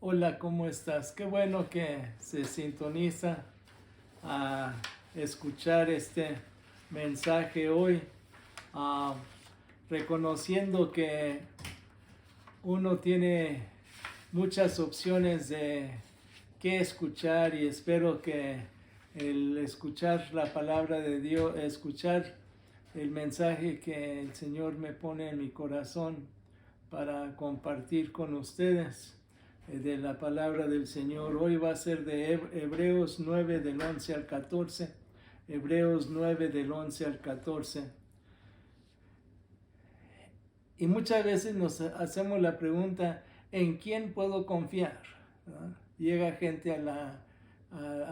Hola, ¿cómo estás? Qué bueno que se sintoniza a escuchar este mensaje hoy, ah, reconociendo que uno tiene muchas opciones de qué escuchar y espero que el escuchar la palabra de Dios, escuchar el mensaje que el Señor me pone en mi corazón para compartir con ustedes de la palabra del Señor. Hoy va a ser de Hebreos 9 del 11 al 14. Hebreos 9 del 11 al 14. Y muchas veces nos hacemos la pregunta, ¿en quién puedo confiar? ¿No? Llega gente a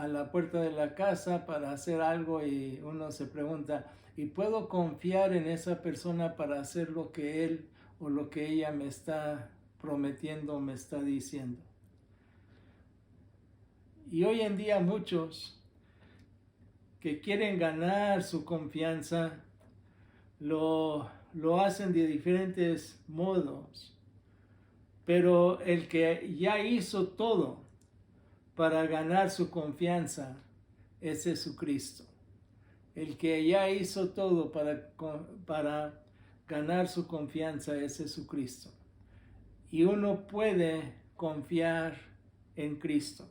la puerta de la casa para hacer algo y uno se pregunta, ¿y puedo confiar en esa persona para hacer lo que él o lo que ella me está prometiendo, me está diciendo? Y hoy en día muchos que quieren ganar su confianza lo hacen de diferentes modos. Pero el que ya hizo todo para ganar su confianza es Jesucristo. El que ya hizo todo para ganar su confianza es Jesucristo. Y uno puede confiar en Cristo.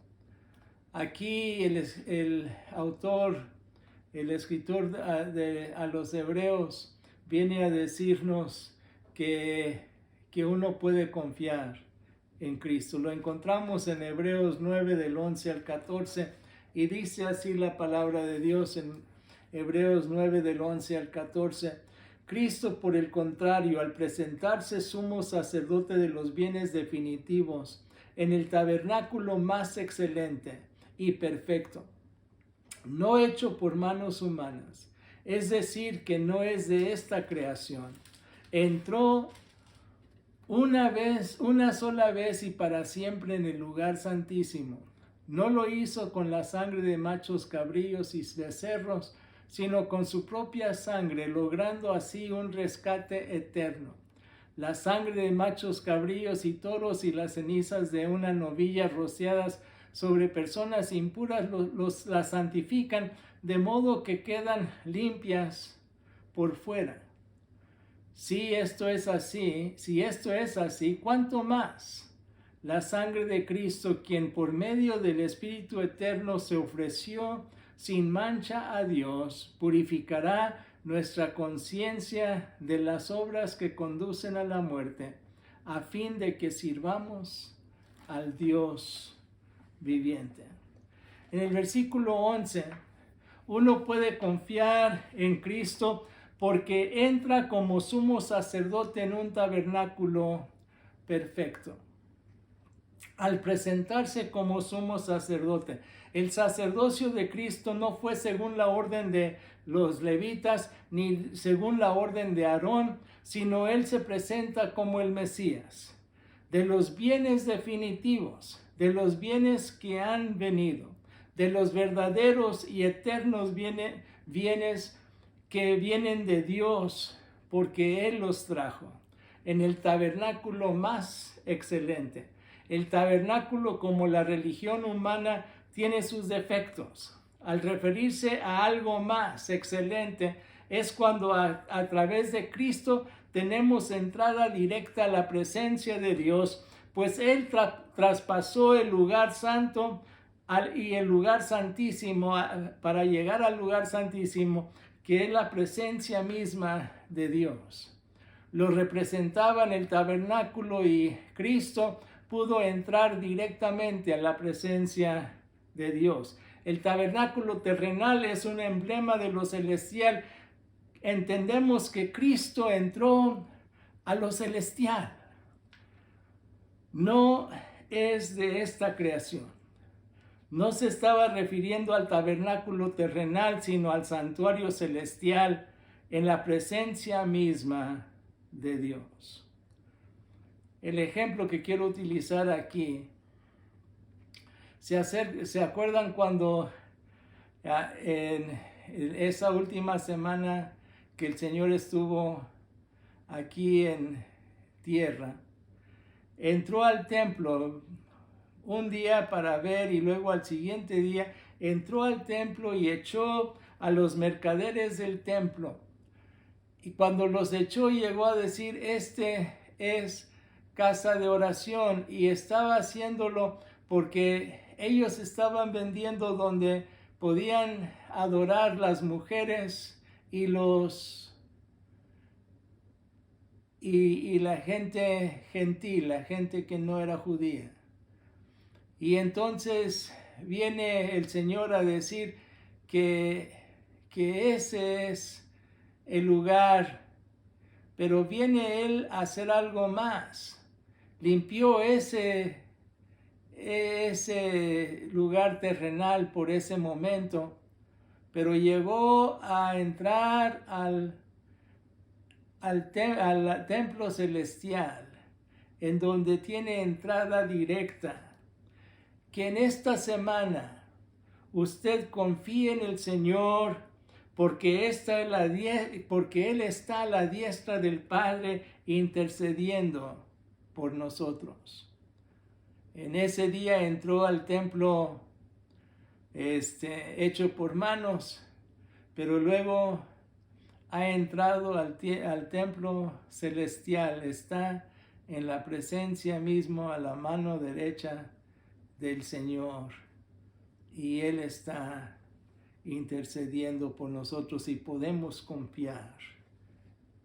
Aquí el autor, el escritor a los hebreos viene a decirnos que uno puede confiar en Cristo. Lo encontramos en Hebreos 9 del 11 al 14 y dice así la palabra de Dios en Hebreos 9 del 11 al 14. Cristo, por el contrario, al presentarse sumo sacerdote de los bienes definitivos en el tabernáculo más excelente y perfecto, no hecho por manos humanas, es decir, que no es de esta creación, entró una sola vez y para siempre en el lugar santísimo. No lo hizo con la sangre de machos cabríos y becerros, sino con su propia sangre, logrando así un rescate eterno. La sangre de machos cabríos y toros y las cenizas de una novilla rociadas sobre personas impuras las santifican, de modo que quedan limpias por fuera. Si esto es así, ¿cuánto más? La sangre de Cristo, quien por medio del Espíritu Eterno se ofreció sin mancha a Dios, purificará nuestra conciencia de las obras que conducen a la muerte, a fin de que sirvamos al Dios viviente. En el versículo 11, uno puede confiar en Cristo porque entra como sumo sacerdote en un tabernáculo perfecto. Al presentarse como sumo sacerdote, el sacerdocio de Cristo no fue según la orden de los levitas ni según la orden de Aarón, sino él se presenta como el Mesías, de los bienes definitivos, de los bienes que han venido, de los verdaderos y eternos bienes que vienen de Dios, porque Él los trajo en el tabernáculo más excelente. El tabernáculo, como la religión humana, tiene sus defectos. Al referirse a algo más excelente, es cuando a través de Cristo tenemos entrada directa a la presencia de Dios, pues Él traspasó el lugar santo y el lugar santísimo para llegar al lugar santísimo, que es la presencia misma de Dios. Lo representaba en el tabernáculo y Cristo pudo entrar directamente a la presencia de Dios. El tabernáculo terrenal es un emblema de lo celestial. Entendemos que Cristo entró a lo celestial. No es de esta creación. No se estaba refiriendo al tabernáculo terrenal, sino al santuario celestial en la presencia misma de Dios. El ejemplo que quiero utilizar aquí, ¿se acuerdan cuando en esa última semana que el Señor estuvo aquí en tierra, entró al templo un día para ver y luego al siguiente día entró al templo y echó a los mercaderes del templo. Y cuando los echó llegó a decir, este es casa de oración, y estaba haciéndolo porque ellos estaban vendiendo donde podían adorar las mujeres y la gente gentil, la gente que no era judía. Y entonces viene el Señor a decir que ese es el lugar, pero viene Él a hacer algo más. Limpió ese lugar terrenal por ese momento, pero llegó a entrar al templo celestial, en donde tiene entrada directa. Que en esta semana usted confíe en el Señor, porque Él está a la diestra del Padre intercediendo por nosotros. En ese día entró al templo hecho por manos, pero luego ha entrado al templo celestial, está en la presencia mismo a la mano derecha del Señor, y Él está intercediendo por nosotros y podemos confiar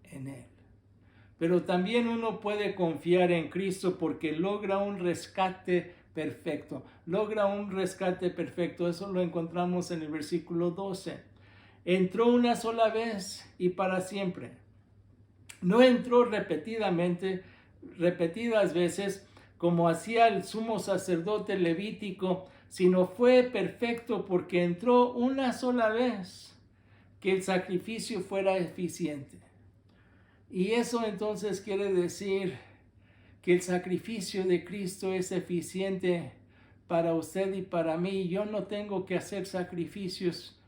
en Él. Pero también uno puede confiar en Cristo porque logra un rescate perfecto. Logra un rescate perfecto. Eso lo encontramos en el versículo 12. Entró una sola vez y para siempre. No entró repetidas veces como hacía el sumo sacerdote levítico, sino fue perfecto porque entró una sola vez, que el sacrificio fuera eficiente. Y eso entonces quiere decir que el sacrificio de Cristo es eficiente para usted y para mí. Yo no tengo que hacer sacrificios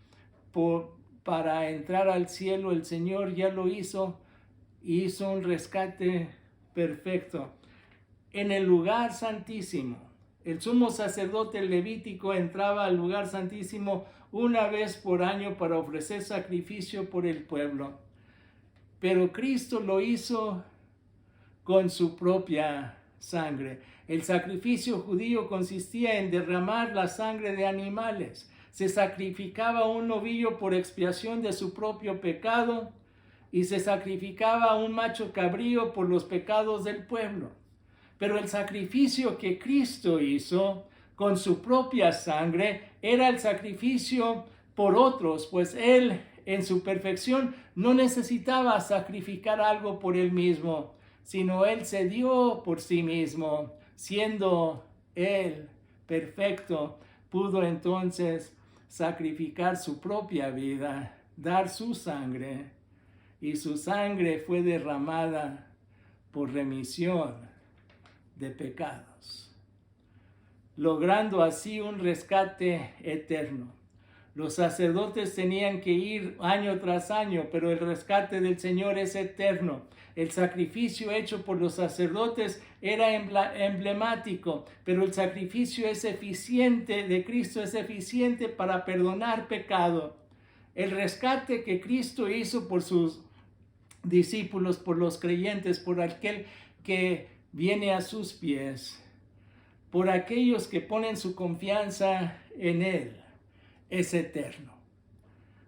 para entrar al cielo. El Señor ya lo hizo y hizo un rescate perfecto. En el lugar santísimo, el sumo sacerdote levítico entraba al lugar santísimo una vez por año para ofrecer sacrificio por el pueblo. Pero Cristo lo hizo con su propia sangre. El sacrificio judío consistía en derramar la sangre de animales. Se sacrificaba un novillo por expiación de su propio pecado y se sacrificaba un macho cabrío por los pecados del pueblo. Pero el sacrificio que Cristo hizo con su propia sangre era el sacrificio por otros, pues Él en su perfección no necesitaba sacrificar algo por Él mismo, sino Él se dio por sí mismo. Siendo Él perfecto, pudo entonces sacrificar su propia vida, dar su sangre, y su sangre fue derramada por remisión de pecados, logrando así un rescate eterno. Los sacerdotes tenían que ir año tras año, pero el rescate del Señor es eterno. El sacrificio hecho por los sacerdotes era emblemático, pero el sacrificio es eficiente de Cristo, es eficiente para perdonar pecado. El rescate que Cristo hizo por sus discípulos, por los creyentes, por aquel que viene a sus pies, por aquellos que ponen su confianza en Él, es eterno.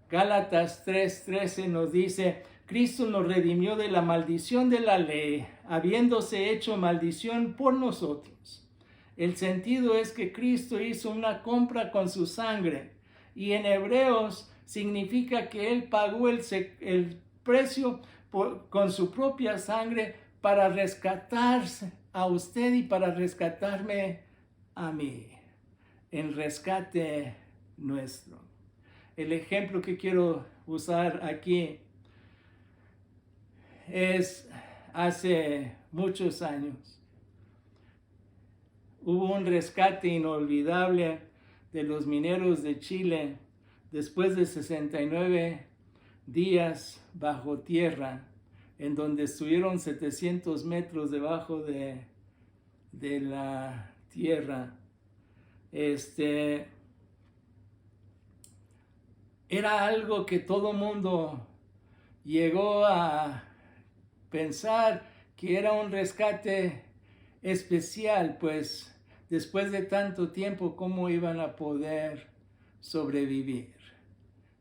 Gálatas 3:13 nos dice, Cristo nos redimió de la maldición de la ley, habiéndose hecho maldición por nosotros. El sentido es que Cristo hizo una compra con su sangre, y en Hebreos significa que Él pagó el precio con su propia sangre para rescatarse a usted y para rescatarme a mí. El rescate nuestro. El ejemplo que quiero usar aquí es hace muchos años. Hubo un rescate inolvidable de los mineros de Chile después de 69 días bajo tierra, en donde estuvieron 700 metros debajo de la tierra. Era algo que todo mundo llegó a pensar que era un rescate especial, pues después de tanto tiempo, ¿cómo iban a poder sobrevivir?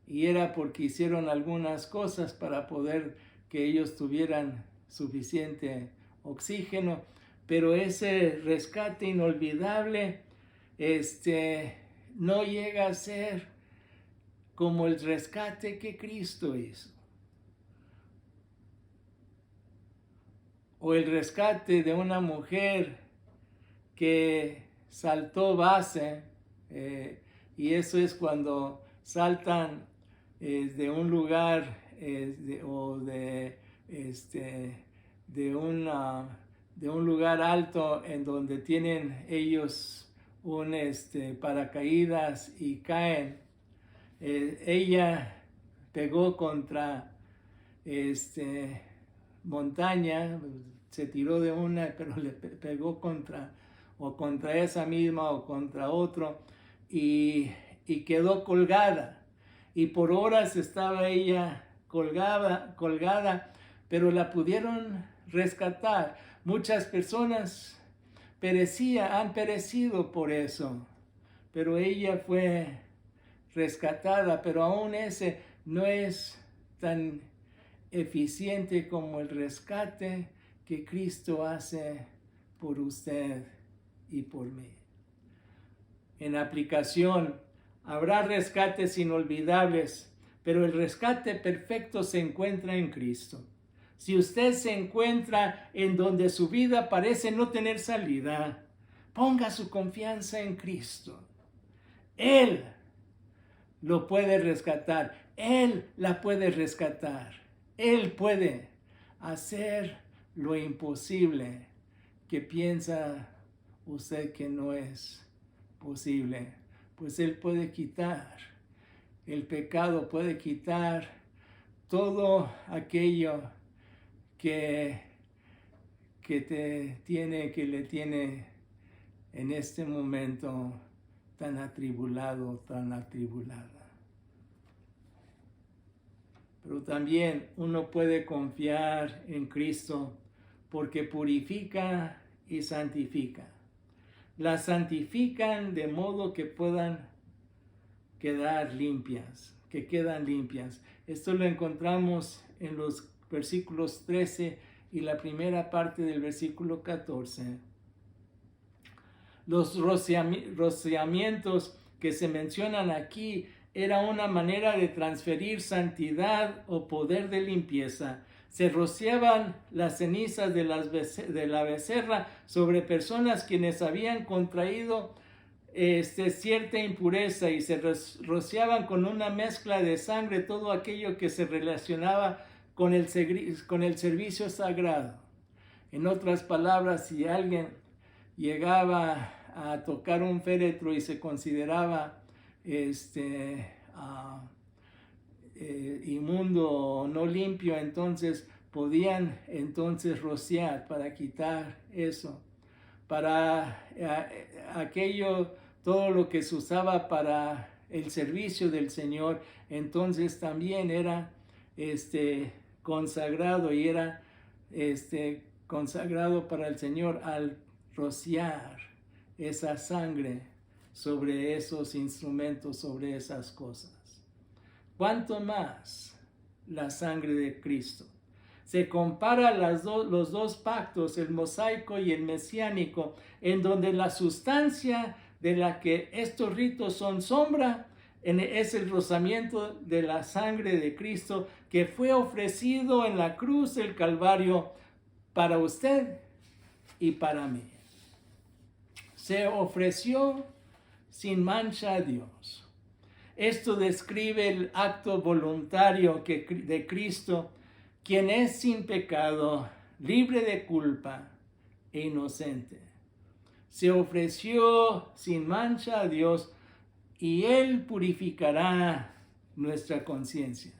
Y era porque hicieron algunas cosas para poder que ellos tuvieran suficiente oxígeno, pero ese rescate inolvidable no llega a ser como el rescate que Cristo hizo, o el rescate de una mujer que saltó base, y eso es cuando saltan de un lugar de un lugar alto en donde tienen ellos un paracaídas y caen. Ella pegó contra montaña, se tiró de una, pero le pegó contra esa misma o contra otro, y quedó colgada. Y por horas estaba ella colgada, pero la pudieron rescatar. Muchas personas han perecido por eso, pero ella fue rescatada. Pero aún ese no es tan eficiente como el rescate que Cristo hace por usted y por mí. En aplicación, habrá rescates inolvidables, pero el rescate perfecto se encuentra en Cristo. Si usted se encuentra en donde su vida parece no tener salida, ponga su confianza en Cristo. Él lo puede rescatar. Él la puede rescatar. Él puede hacer lo imposible que piensa usted que no es posible. Pues Él puede quitar el pecado, puede quitar todo aquello que le tiene en este momento tan atribulado, tan atribulada. Pero también uno puede confiar en Cristo porque purifica y santifica. Las santifican de modo que puedan quedar limpias, que quedan limpias. Esto lo encontramos en los versículos 13 y la primera parte del versículo 14. Los rociamientos que se mencionan aquí era una manera de transferir santidad o poder de limpieza. Se rociaban las cenizas de la becerra sobre personas quienes habían contraído cierta impureza, y se rociaban con una mezcla de sangre todo aquello que se relacionaba con el servicio sagrado. En otras palabras, si alguien llegaba a tocar un féretro y se consideraba inmundo o no limpio, entonces podían rociar para quitar eso. Para aquello, todo lo que se usaba para el servicio del Señor, entonces también era consagrado, y era consagrado para el Señor al rociar esa sangre sobre esos instrumentos, sobre esas cosas. ¿Cuánto más la sangre de Cristo? Se compara los dos pactos, el mosaico y el mesiánico, en donde la sustancia de la que estos ritos son sombra es el rozamiento de la sangre de Cristo, que fue ofrecido en la cruz del Calvario para usted y para mí. Se ofreció sin mancha a Dios. Esto describe el acto voluntario de Cristo, quien es sin pecado, libre de culpa e inocente. Se ofreció sin mancha a Dios, y Él purificará nuestra conciencia.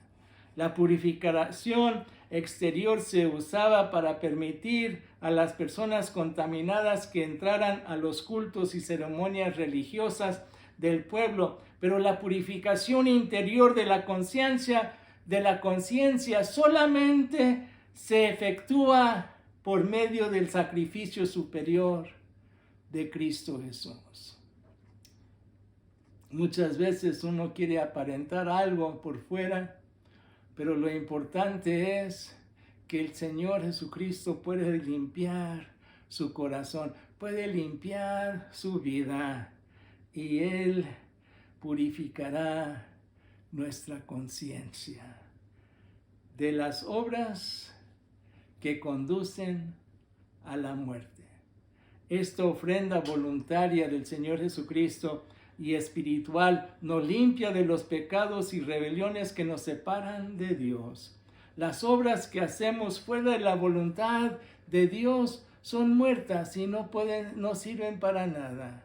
La purificación exterior se usaba para permitir a las personas contaminadas que entraran a los cultos y ceremonias religiosas del pueblo, pero la purificación interior de la conciencia solamente se efectúa por medio del sacrificio superior de Cristo Jesús. Muchas veces uno quiere aparentar algo por fuera, pero lo importante es que el Señor Jesucristo puede limpiar su corazón, puede limpiar su vida, y Él purificará nuestra conciencia de las obras que conducen a la muerte. Esta ofrenda voluntaria del Señor Jesucristo y espiritual nos limpia de los pecados y rebeliones que nos separan de Dios. Las obras que hacemos fuera de la voluntad de Dios son muertas y no sirven para nada.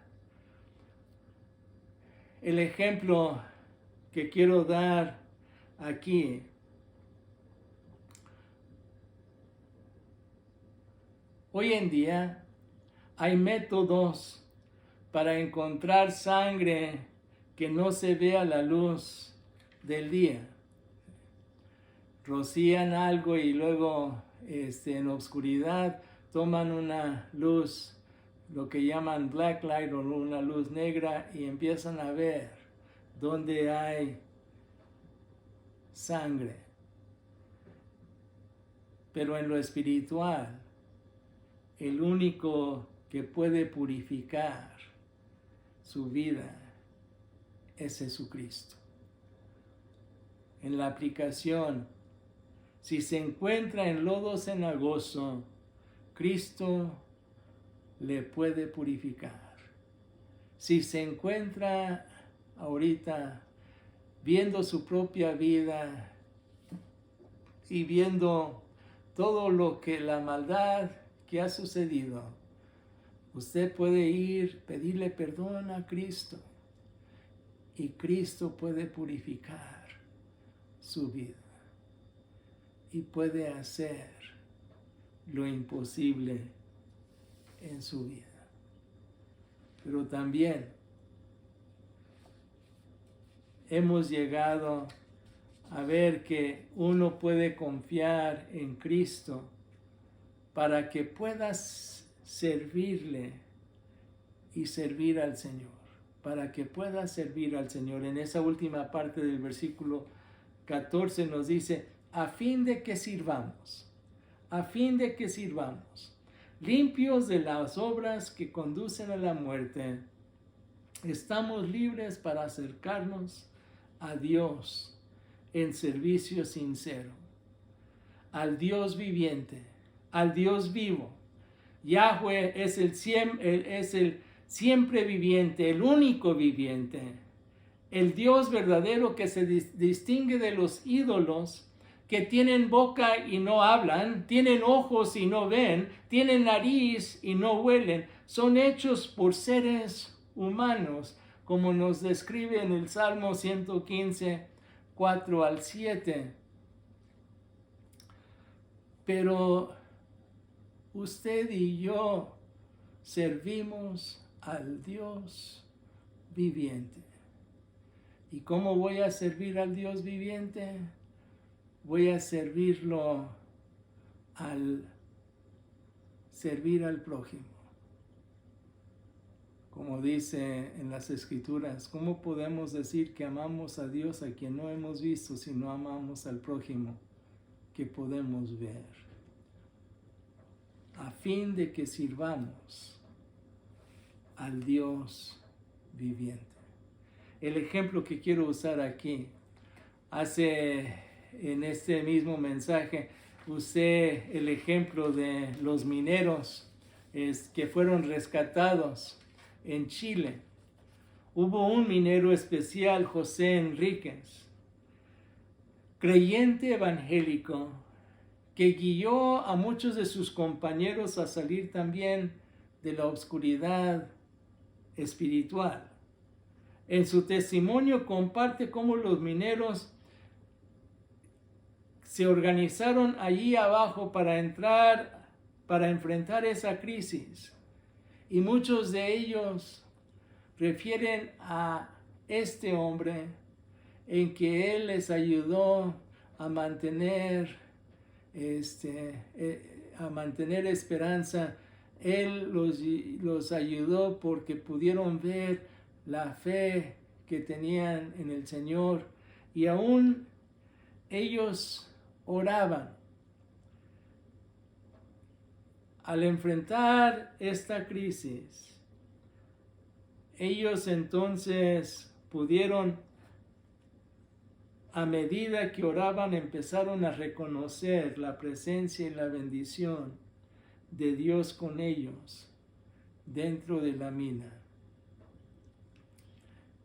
El ejemplo que quiero dar aquí, hoy en día hay métodos para encontrar sangre que no se ve a la luz del día. Rocían algo y luego en oscuridad toman una luz, lo que llaman black light, o una luz negra, y empiezan a ver dónde hay sangre. Pero en lo espiritual, el único que puede purificar su vida es Jesucristo. En la aplicación, si se encuentra en lodo cenagoso, Cristo le puede purificar. Si se encuentra ahorita viendo su propia vida y viendo todo lo que la maldad que ha sucedido, usted puede ir, pedirle perdón a Cristo, y Cristo puede purificar su vida y puede hacer lo imposible en su vida. Pero también hemos llegado a ver que uno puede confiar en Cristo para que puedas servirle y servir al Señor, para que puedas servir al Señor. En esa última parte del versículo 14 nos dice, a fin de que sirvamos, limpios de las obras que conducen a la muerte, estamos libres para acercarnos a Dios en servicio sincero, al Dios viviente, al Dios vivo. Yahweh es el siempre viviente, el único viviente, el Dios verdadero que se distingue de los ídolos que tienen boca y no hablan, tienen ojos y no ven, tienen nariz y no huelen, son hechos por seres humanos, como nos describe en el Salmo 115, 4 al 7. Pero usted y yo servimos al Dios viviente. ¿Y cómo voy a servir al Dios viviente? Voy a servirlo al servir al prójimo. Como dice en las Escrituras, ¿cómo podemos decir que amamos a Dios a quien no hemos visto si no amamos al prójimo que podemos ver? A fin de que sirvamos al Dios viviente. El ejemplo que quiero usar aquí, en este mismo mensaje, usé el ejemplo de los mineros que fueron rescatados en Chile. Hubo un minero especial, José Enríquez, creyente evangélico, que guió a muchos de sus compañeros a salir también de la oscuridad espiritual. En su testimonio comparte cómo los mineros se organizaron allí abajo para enfrentar esa crisis. Y muchos de ellos refieren a este hombre en que él les ayudó a mantener esperanza. Él los ayudó porque pudieron ver la fe que tenían en el Señor, y aún ellos oraban. Al enfrentar esta crisis, ellos entonces pudieron, a medida que oraban, empezaron a reconocer la presencia y la bendición de Dios con ellos dentro de la mina.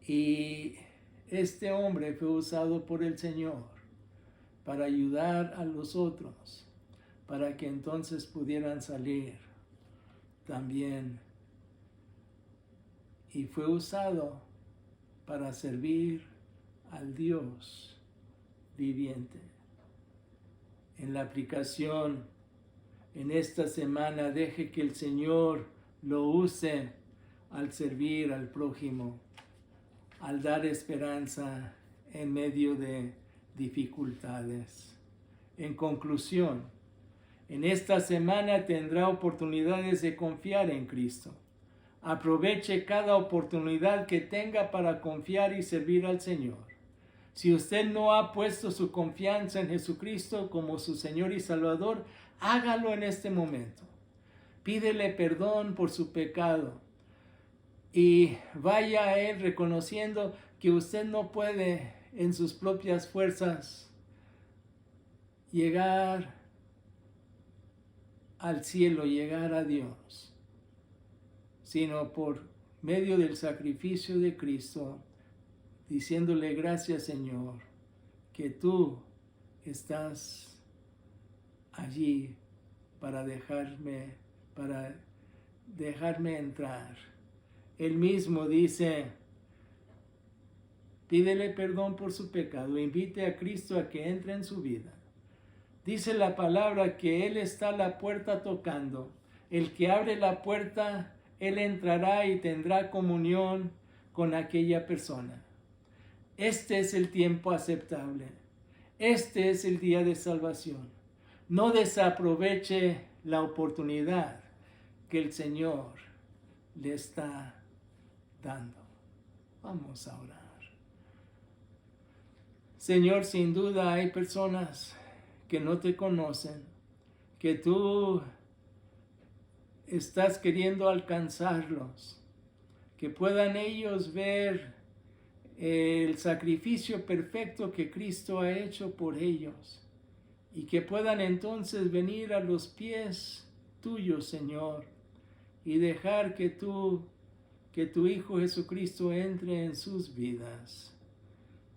Y este hombre fue usado por el Señor para ayudar a los otros, para que entonces pudieran salir también. Y fue usado para servir al Dios viviente. En la aplicación, en esta semana, deje que el Señor lo use al servir al prójimo, al dar esperanza en medio de dificultades. En conclusión, en esta semana tendrá oportunidades de confiar en Cristo. Aproveche cada oportunidad que tenga para confiar y servir al Señor. Si usted no ha puesto su confianza en Jesucristo como su Señor y Salvador, hágalo en este momento. Pídele perdón por su pecado y vaya a Él reconociendo que usted no puede en sus propias fuerzas llegar al cielo, llegar a Dios, sino por medio del sacrificio de Cristo, diciéndole: gracias, Señor, que tú estás allí para dejarme entrar. Él mismo dice: pídele perdón por su pecado, invite a Cristo a que entre en su vida. Dice la palabra que Él está a la puerta tocando. El que abre la puerta, Él entrará y tendrá comunión con aquella persona. Este es el tiempo aceptable. Este es el día de salvación. No desaproveche la oportunidad que el Señor le está dando. Vamos a orar. Señor, sin duda hay personas que no te conocen, que tú estás queriendo alcanzarlos, que puedan ellos ver el sacrificio perfecto que Cristo ha hecho por ellos, y que puedan entonces venir a los pies tuyos, Señor, y dejar que tu Hijo Jesucristo entre en sus vidas.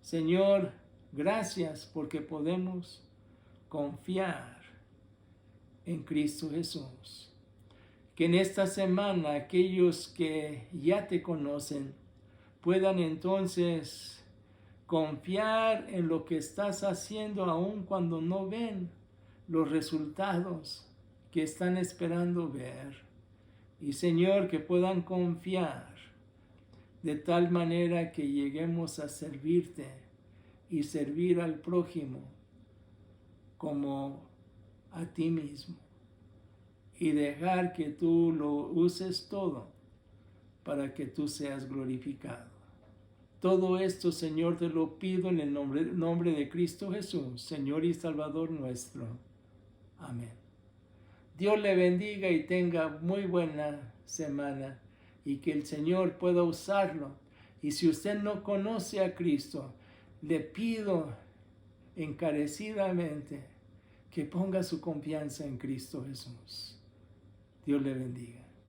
Señor, gracias porque podemos confiar en Cristo Jesús. Que en esta semana aquellos que ya te conocen puedan entonces confiar en lo que estás haciendo, aun cuando no ven los resultados que están esperando ver. Y Señor, que puedan confiar de tal manera que lleguemos a servirte y servir al prójimo como a ti mismo, y dejar que tú lo uses todo para que tú seas glorificado. Todo esto, Señor, te lo pido en el nombre de Cristo Jesús, Señor y Salvador nuestro. Amén. Dios le bendiga y tenga muy buena semana, y que el Señor pueda usarlo. Y si usted no conoce a Cristo, le pido encarecidamente que ponga su confianza en Cristo Jesús. Dios le bendiga.